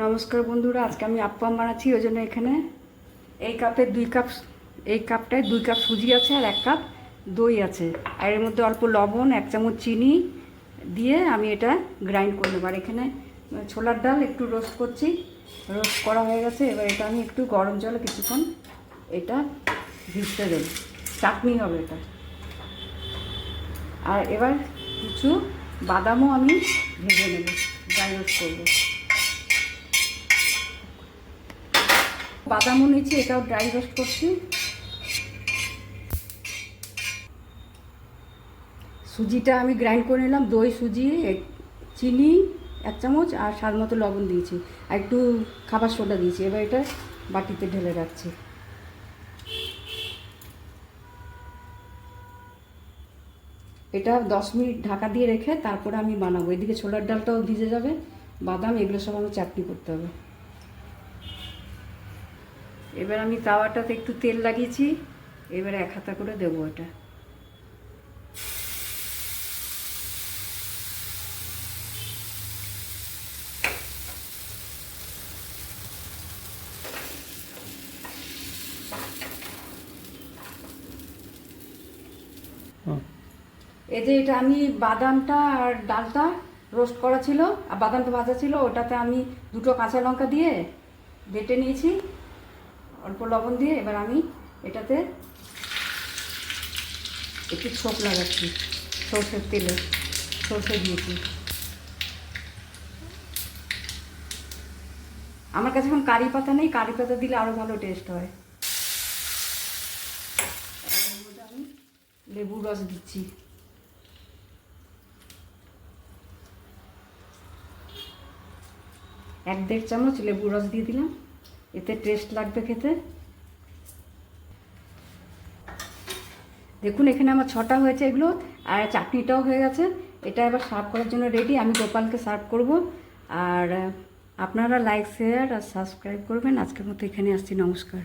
নমস্কার বন্ধুরা, আজকে আমি আপ্পাম বানাচ্ছি। ওই জন্য এখানে এই কাপে 2 কাপ, এই কাপটায় 2 কাপ সুজি আছে আর 1 কাপ দই আছে। আর এর মধ্যে অল্প লবণ, 1 চামচ চিনি দিয়ে আমি এটা গ্রাইন্ড করে নেব। আর এখানে ছোলার ডাল একটু রোস্ট করছি, রোস্ট করা হয়ে গেছে। এবার এটা আমি একটু গরম জলে কিছুক্ষণ এটা ভিজতে দেব, চাটনি হবে এটা। আর এবার কিছু বাদামও আমি ভেজে নেব, ড্রাই রোস্ট করবো। বাদামও নিয়েছি, এটাও ড্রাই রোস্ট করছি। সুজিটা আমি গ্রাইন্ড করে নিলাম, দই, সুজি, চিনি 1 চামচ আর স্বাদ মতো লবণ দিয়েছি আর একটু খাবার সোডা দিয়েছি। এবার এটা বাটিতে ঢেলে রাখছি। এটা 10 মিনিট ঢাকা দিয়ে রেখে তারপরে আমি বানাবো। এদিকে ছোলার ডালটাও ভিজে যাবে, বাদাম, এগুলো সব আমি চাটনি করতে হবে। এবার আমি তাওয়াটাতে একটু তেল লাগিয়েছি, এবারে 1 হাতা করে দেবো এটা। এই যে এটা আমি বাদামটা আর ডালটা রোস্ট করা ছিল আর বাদামটা ভাজা ছিল, ওটাতে আমি 2টো কাঁচা লঙ্কা দিয়ে বেটে নিয়েছি অল্প লবণ দিয়ে। এবার আমি এটাতে একটু ছোপ লাগাচ্ছি, সর্ষের তেলে সর্ষে দিয়েছি। আমার কাছে এখন কারি পাতা নেই, কারি পাতা দিলে আরও ভালো টেস্ট হয়। আমি লেবুর রস দিচ্ছি। এক 1.5 চামচ লেবুর রস দিয়ে দিলাম, এতে টেস্ট লাগবে খেতে। দেখুন এখানে আমার 6টা হয়েছে এগুলো, আর চাটনিটাও হয়ে গেছে। এটা এবার সার্ভ করার জন্য রেডি। আমি গোপালকে সার্ভ করব। আর আপনারা লাইক, শেয়ার আর সাবস্ক্রাইব করবেন। আজকের মতো এখানে আসছি, নমস্কার।